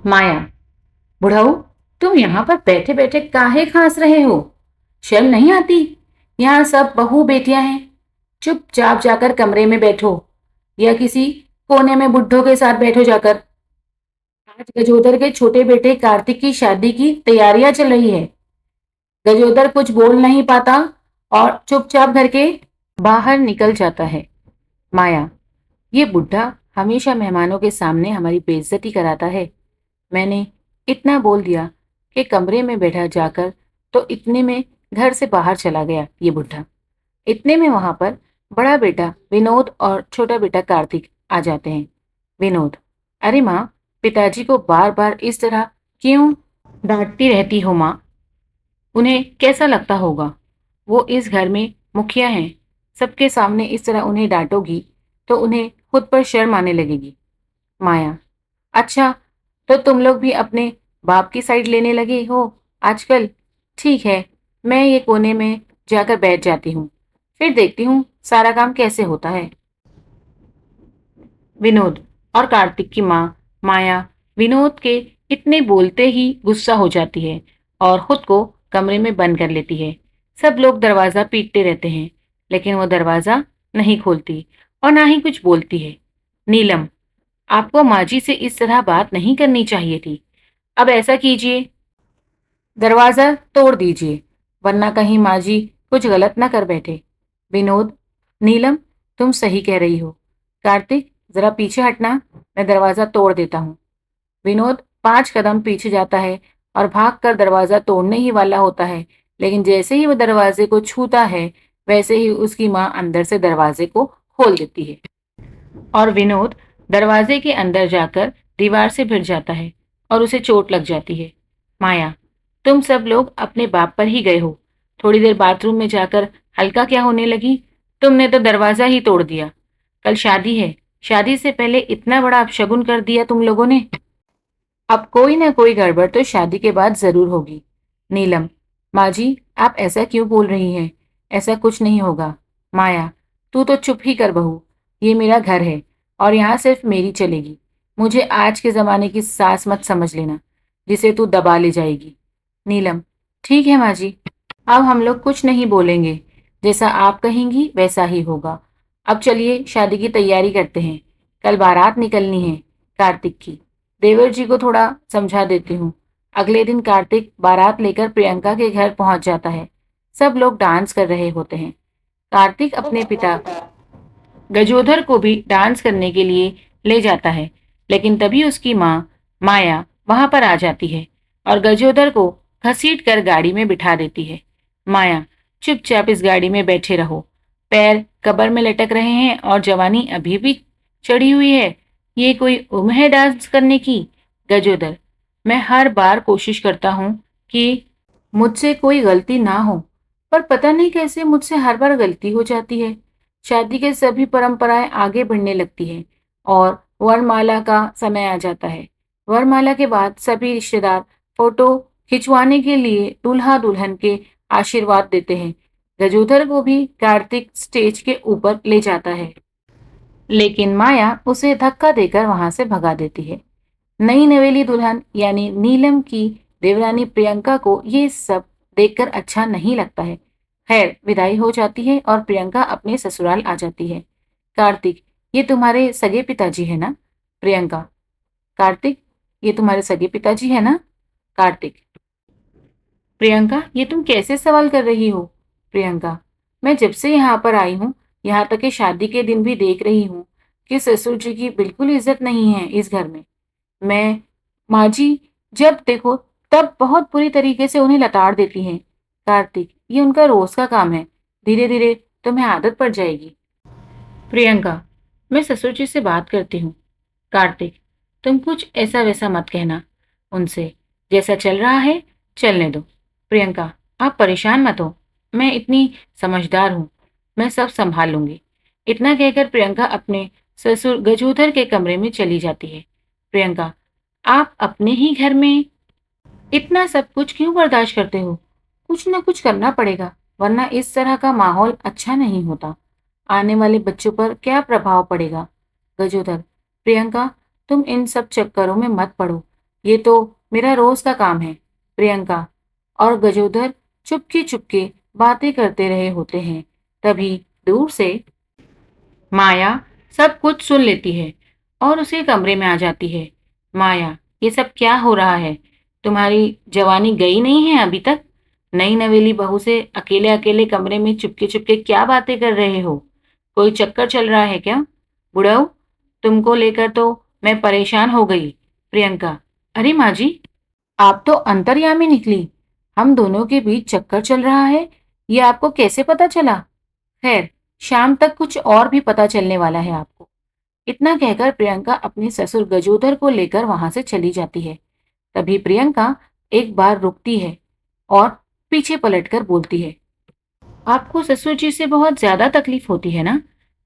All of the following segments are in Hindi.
माया, बुढ़ऊ, तुम यहाँ पर बैठे बैठे काहे खांस रहे हो? शर्म नहीं आती? यहाँ सब बहू बेटियां हैं। चुपचाप जाकर कमरे में बैठो या किसी कोने में बुड्ढों के साथ बैठो जाकर। आज गजोदर के छोटे बेटे कार्तिक की शादी की तैयारियां चल रही है। गजोदर कुछ बोल नहीं पाता और चुपचाप घर के बाहर निकल जाता है। माया, ये बुढ़ा हमेशा मेहमानों के सामने हमारी बेइज्जती कराता है। मैंने इतना बोल दिया कि कमरे में बैठा जाकर, तो इतने में घर से बाहर चला गया ये बुढ़ा। इतने में वहां पर बड़ा बेटा विनोद और छोटा बेटा कार्तिक आ जाते हैं। विनोद, अरे माँ, पिताजी को बार बार इस तरह क्यों डांटती रहती हो माँ? उन्हें कैसा लगता होगा? वो इस घर में मुखिया हैं। सबके सामने इस तरह उन्हें डांटोगी तो उन्हें खुद पर शर्म आने लगेगी। माया, अच्छा, तो तुम लोग भी अपने बाप की साइड लेने लगे हो आजकल? ठीक है, मैं ये कोने में जाकर बैठ जाती हूँ, फिर देखती हूँ सारा काम कैसे होता है। विनोद और कार्तिक की माँ माया विनोद के इतने बोलते ही गुस्सा हो जाती है और खुद को कमरे में बंद कर लेती है। सब लोग दरवाजा पीटते रहते हैं, लेकिन वो दरवाजा नहीं खोलती और ना ही कुछ बोलती है। नीलम, आपको माजी से इस तरह बात नहीं करनी चाहिए थी। अब ऐसा कीजिए, दरवाजा तोड़ दीजिए, वरना कहीं माजी कुछ गलत ना कर बैठे। विनोद, नीलम, तुम सही कह रही हो। कार्तिक, जरा पीछे हटना, मैं दरवाजा तोड़ देता हूँ। विनोद 5 कदम पीछे जाता है और भागकर दरवाजा तोड़ने ही वाला होता है, लेकिन जैसे ही वो दरवाजे को छूता है, वैसे ही उसकी माँ अंदर से दरवाजे को खोल देती है और विनोद दरवाजे के अंदर जाकर दीवार से भिड़ जाता है और उसे चोट लग जाती है। माया, तुम सब लोग अपने बाप पर ही गए हो। थोड़ी देर बाथरूम में जाकर हल्का क्या होने लगी? तुमने तो दरवाजा ही तोड़ दिया। कल शादी है, शादी से पहले इतना बड़ा अपशगुन कर दिया तुम लोगों ने। अब कोई ना कोई गड़बड़ तो शादी के बाद जरूर होगी। नीलम, माँ जी, आप ऐसा क्यों बोल रही हैं? ऐसा कुछ नहीं होगा। माया, तू तो चुप ही कर बहू। ये मेरा घर है और यहाँ सिर्फ मेरी चलेगी। मुझे आज के जमाने की सास मत समझ लेना, जिसे तू दबा ले जाएगी। नीलम, ठीक है माँ जी, अब हम लोग कुछ नहीं बोलेंगे। जैसा आप कहेंगी वैसा ही होगा। अब चलिए शादी की तैयारी करते हैं। कल बारात निकलनी है कार्तिक की। देवर जी को थोड़ा समझा देती हूँ। अगले दिन कार्तिक बारात लेकर प्रियंका के घर पहुंच जाता है। सब लोग डांस कर रहे होते हैं। कार्तिक अपने पिता गजोधर को भी डांस करने के लिए ले जाता है, लेकिन तभी उसकी माँ माया वहां पर आ जाती है और गजोधर को घसीट कर गाड़ी में बिठा देती है। माया, चुपचाप इस गाड़ी में बैठे रहो। पैर कबर में लटक रहे हैं और जवानी अभी भी चढ़ी हुई है। ये कोई उम्र है डांस करने की? गजोदर, मैं हर बार कोशिश करता हूँ कि मुझसे कोई गलती ना हो, पर पता नहीं कैसे मुझसे हर बार गलती हो जाती है। शादी के सभी परंपराएं आगे बढ़ने लगती हैं और वरमाला का समय आ जाता है। वरमाला के बाद सभी रिश्तेदार फोटो खिंचवाने के लिए दूल्हा दुल्हन के आशीर्वाद देते हैं। गजोधर को भी कार्तिक स्टेज के ऊपर ले जाता है, लेकिन माया उसे धक्का देकर वहां से भगा देती है। नई नवेली दुल्हन यानी नीलम की देवरानी प्रियंका को ये सब देखकर अच्छा नहीं लगता है। खैर, विदाई हो जाती है और प्रियंका अपने ससुराल आ जाती है। कार्तिक, ये तुम्हारे सगे पिताजी है ना? प्रियंका, कार्तिक, ये तुम्हारे सगे पिताजी है ना? कार्तिक, प्रियंका, ये तुम कैसे सवाल कर रही हो? प्रियंका, मैं जब से यहाँ पर आई हूँ, यहाँ तक कि शादी के दिन भी देख रही हूँ कि ससुर जी की बिल्कुल इज्जत नहीं है इस घर में। मैं माँ जी जब देखो तब बहुत बुरी तरीके से उन्हें लताड़ देती हैं। कार्तिक, ये उनका रोज का काम है, धीरे धीरे तुम्हें आदत पड़ जाएगी। प्रियंका, मैं ससुर जी से बात करती हूँ। कार्तिक, तुम कुछ ऐसा वैसा मत कहना उनसे, जैसा चल रहा है चलने दो। प्रियंका, आप परेशान मत हो, मैं इतनी समझदार हूँ, मैं सब संभाल लूंगी। इतना कहकर प्रियंका अपने ससुर गजोधर के कमरे में चली जाती है। प्रियंका, आप अपने ही घर में इतना सब कुछ क्यों बर्दाश्त करते हो? कुछ ना कुछ करना पड़ेगा, वरना इस तरह का माहौल अच्छा नहीं होता। आने वाले बच्चों पर क्या प्रभाव पड़ेगा? गजोधर, प्रियंका, तुम इन सब चक्करों में मत पड़ो। ये तो मेरा रोज का काम है। प्रियंका और गजोधर चुपके चुपके बातें करते रहे होते हैं। तभी दूर से माया सब कुछ सुन लेती है और उसे कमरे में आ जाती है। माया, ये सब क्या हो रहा है? तुम्हारी जवानी गई नहीं है अभी तक? नई नवेली बहू से अकेले अकेले कमरे में चुपके चुपके क्या बातें कर रहे हो? कोई चक्कर चल रहा है क्या? बुढ़ऊ, तुमको लेकर तो मैं परेशान हो गई। प्रियंका, अरे माँ जी, आप तो अंतर्यामी निकली। हम दोनों के बीच चक्कर चल रहा है, ये आपको कैसे पता चला? खैर, शाम तक कुछ और भी पता चलने वाला है आपको। इतना कहकर प्रियंका अपने ससुर गजोधर को लेकर वहां से चली जाती है। तभी प्रियंका एक बार रुकती है और पीछे पलटकर बोलती है, आपको ससुर जी से बहुत ज्यादा तकलीफ होती है ना,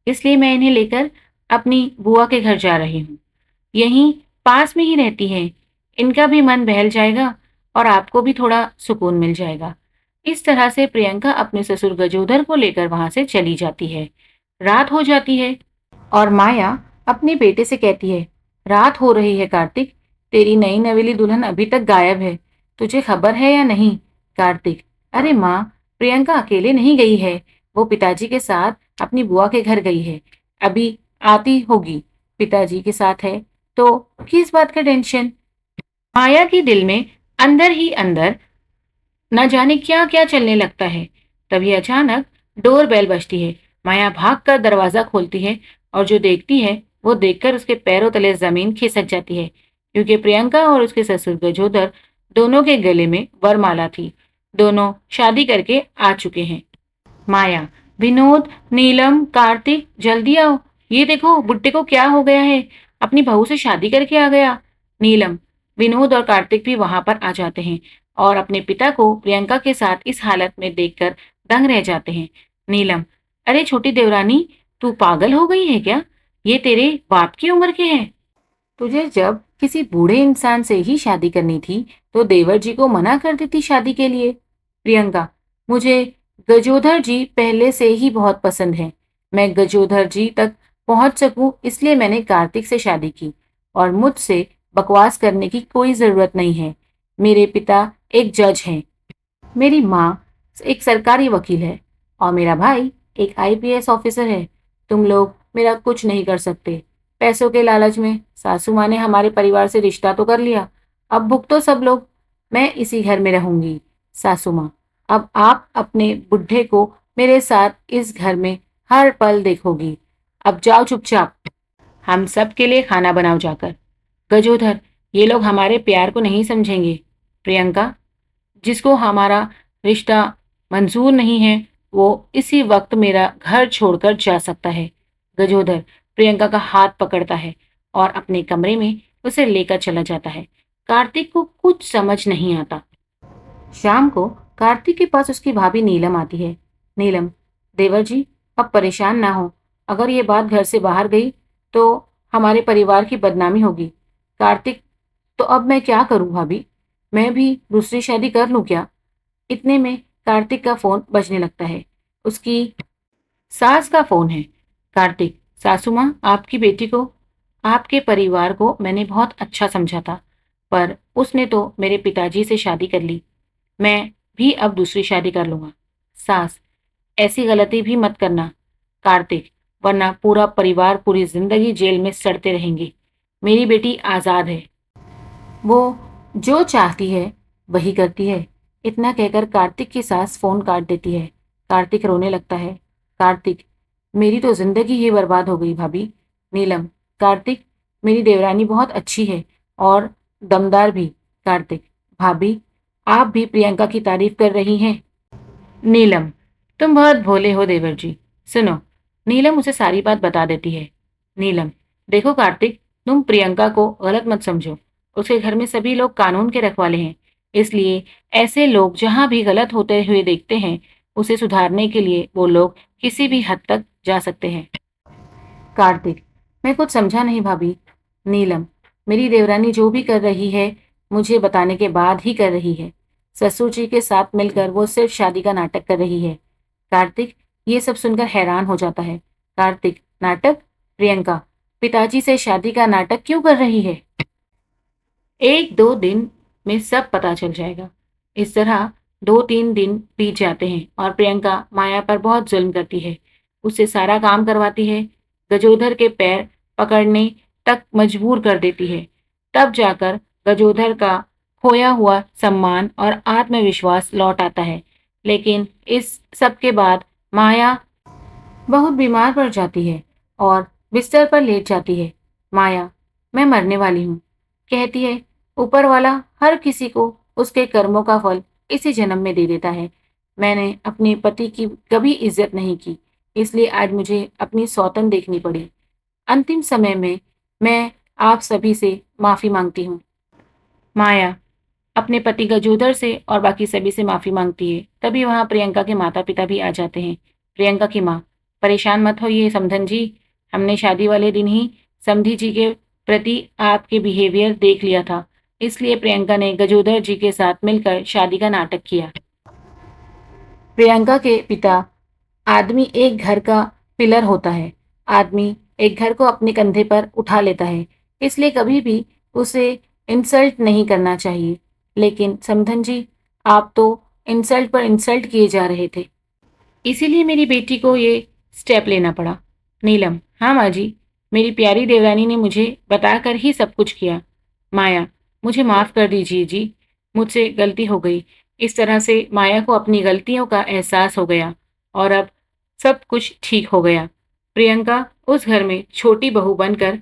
इसलिए मैं इन्हें लेकर अपनी बुआ के घर जा रही हूँ। यहीं पास में ही रहती हैं, इनका भी मन बहल जाएगा और आपको भी थोड़ा सुकून मिल जाएगा। इस तरह से प्रियंका अपने ससुर गजोधर को लेकर वहां से चली जाती है। रात हो जाती है और माया अपने बेटे से कहती है, रात हो रही है कार्तिक, तेरी नई नवेली दुल्हन अभी तक गायब है, तुझे खबर है या नहीं? कार्तिक, अरे माँ, प्रियंका अकेले नहीं गई है, वो पिताजी के साथ अपनी बुआ के घर गई है, अभी आती होगी। पिताजी के साथ है तो किस बात का टेंशन? माया के दिल में अंदर ही अंदर न जाने क्या क्या चलने लगता है। तभी अचानक डोर बेल बजती है। माया भागकर दरवाजा खोलती है और जो देखती है वो देखकर उसके पैरों तले जमीन खिसक जाती है, क्योंकि प्रियंका और उसके ससुर गजोदर दोनों के गले में वरमाला थी। दोनों शादी करके आ चुके हैं। माया, विनोद, नीलम, कार्तिक, जल्दी आओ, ये देखो बुड्ढे को क्या हो गया है, अपनी बहू से शादी करके आ गया। नीलम, विनोद और कार्तिक भी वहां पर आ जाते हैं और अपने पिता को प्रियंका के साथ इस हालत में देखकर दंग रह जाते हैं। नीलम, अरे छोटी देवरानी, तू पागल हो गई है क्या? ये तेरे बाप की उम्र के हैं। तुझे जब किसी बूढ़े इंसान से ही शादी करनी थी तो देवर जी को मना कर देती शादी के लिए। प्रियंका, मुझे गजोधर जी पहले से ही बहुत पसंद है, मैं गजोधर जी तक पहुंच सकूं इसलिए मैंने कार्तिक से शादी की और मुझसे बकवास करने की कोई जरूरत नहीं है। मेरे पिता एक जज हैं, मेरी माँ एक सरकारी वकील है और मेरा भाई एक आईपीएस ऑफिसर है। तुम लोग मेरा कुछ नहीं कर सकते। पैसों के लालच में सासू माँ ने हमारे परिवार से रिश्ता तो कर लिया, अब भुगतो सब लोग। मैं इसी घर में रहूंगी। सासू माँ, अब आप अपने बुढ़े को मेरे साथ इस घर में हर पल देखोगी। अब जाओ चुपचाप, हम सब के लिए खाना बनाओ जाकर। गजोधर, ये लोग हमारे प्यार को नहीं समझेंगे। प्रियंका, जिसको हमारा रिश्ता मंजूर नहीं है वो इसी वक्त मेरा घर छोड़कर जा सकता है। गजोधर प्रियंका का हाथ पकड़ता है और अपने कमरे में उसे लेकर चला जाता है। कार्तिक को कुछ समझ नहीं आता। शाम को कार्तिक के पास उसकी भाभी नीलम आती है। नीलम, देवर जी, अब परेशान ना हो, अगर ये बात घर से बाहर गई तो हमारे परिवार की बदनामी होगी। कार्तिक, तो अब मैं क्या करूं भाभी, मैं भी दूसरी शादी कर लूं क्या? इतने में कार्तिक का फोन बजने लगता है। उसकी सास का फोन है। कार्तिक, सासू माँ, आपकी बेटी को, आपके परिवार को मैंने बहुत अच्छा समझा था, पर उसने तो मेरे पिताजी से शादी कर ली। मैं भी अब दूसरी शादी कर लूंगा। सास, ऐसी गलती भी मत करना कार्तिक, वरना पूरा परिवार पूरी जिंदगी जेल में सड़ते रहेंगे। मेरी बेटी आजाद है, वो जो चाहती है वही करती है। इतना कहकर कार्तिक की सास फोन काट देती है। कार्तिक रोने लगता है। कार्तिक, मेरी तो जिंदगी ही बर्बाद हो गई भाभी। नीलम, कार्तिक, मेरी देवरानी बहुत अच्छी है और दमदार भी। कार्तिक, भाभी, आप भी प्रियंका की तारीफ कर रही हैं। नीलम, तुम बहुत भोले हो देवर जी। सुनो, नीलम उसे सारी बात बता देती है। नीलम, देखो कार्तिक, तुम प्रियंका को गलत मत समझो, उसके घर में सभी लोग कानून के रखवाले हैं, इसलिए ऐसे लोग जहां भी गलत होते हुए देखते हैं उसे सुधारने के लिए वो लोग किसी भी हद तक जा सकते हैं। कार्तिक, मैं कुछ समझा नहीं भाभी। नीलम, मेरी देवरानी जो भी कर रही है मुझे बताने के बाद ही कर रही है। ससुर जी के साथ मिलकर वो सिर्फ शादी का नाटक कर रही है। कार्तिक ये सब सुनकर हैरान हो जाता है। कार्तिक, नाटक? प्रियंका पिताजी से शादी का नाटक क्यों कर रही है? 1-2 दिन में सब पता चल जाएगा। इस तरह 2-3 दिन बीत जाते हैं और प्रियंका माया पर बहुत जुल्म करती है। उससे सारा काम करवाती है, गजोधर के पैर पकड़ने तक मजबूर कर देती है। तब जाकर गजोधर का खोया हुआ सम्मान और आत्मविश्वास लौट आता है। लेकिन इस सब के बाद माया बहुत बीमार पड़ जाती है और बिस्तर पर लेट जाती है। माया, मैं मरने वाली हूँ, कहती है। ऊपर वाला हर किसी को उसके कर्मों का फल इसी जन्म में दे देता है। मैंने अपने पति की कभी इज्जत नहीं की, इसलिए आज मुझे अपनी सौतन देखनी पड़ी। अंतिम समय में मैं आप सभी से माफी मांगती हूँ। माया अपने पति गजोदर से और बाकी सभी से माफी मांगती है। तभी वहां प्रियंका के माता पिता भी आ जाते हैं। प्रियंका की माँ, परेशान मत होइए समधन जी, हमने शादी वाले दिन ही समधी जी के प्रति आपके बिहेवियर देख लिया था, इसलिए प्रियंका ने गजोदर जी के साथ मिलकर शादी का नाटक किया। प्रियंका के पिता, आदमी एक घर का पिलर होता है। आदमी एक घर को अपने कंधे पर उठा लेता है, इसलिए कभी भी उसे इंसल्ट नहीं करना चाहिए। लेकिन समधन जी, आप तो इंसल्ट पर इंसल्ट किए जा रहे थे, इसीलिए मेरी बेटी को ये स्टेप लेना पड़ा। नीलम, हाँ माँ जी, मेरी प्यारी देवरानी ने मुझे बताकर ही सब कुछ किया। माया, मुझे माफ़ कर दीजिए जी, मुझसे गलती हो गई। इस तरह से माया को अपनी गलतियों का एहसास हो गया और अब सब कुछ ठीक हो गया। प्रियंका उस घर में छोटी बहू बनकर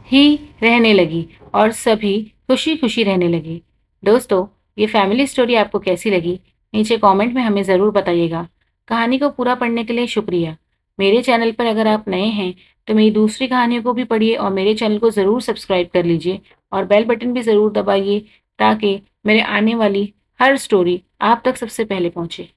ही रहने लगी और सभी खुशी खुशी रहने लगे। दोस्तों, ये फैमिली स्टोरी आपको कैसी लगी? नीचे कमेंट में हमें ज़रूर बताइएगा। कहानी को पूरा पढ़ने के लिए शुक्रिया। मेरे चैनल पर अगर आप नए हैं तो मेरी दूसरी कहानियों को भी पढ़िए और मेरे चैनल को ज़रूर सब्सक्राइब कर लीजिए और बेल बटन भी ज़रूर दबाइए ताकि मेरे आने वाली हर स्टोरी आप तक सबसे पहले पहुंचे।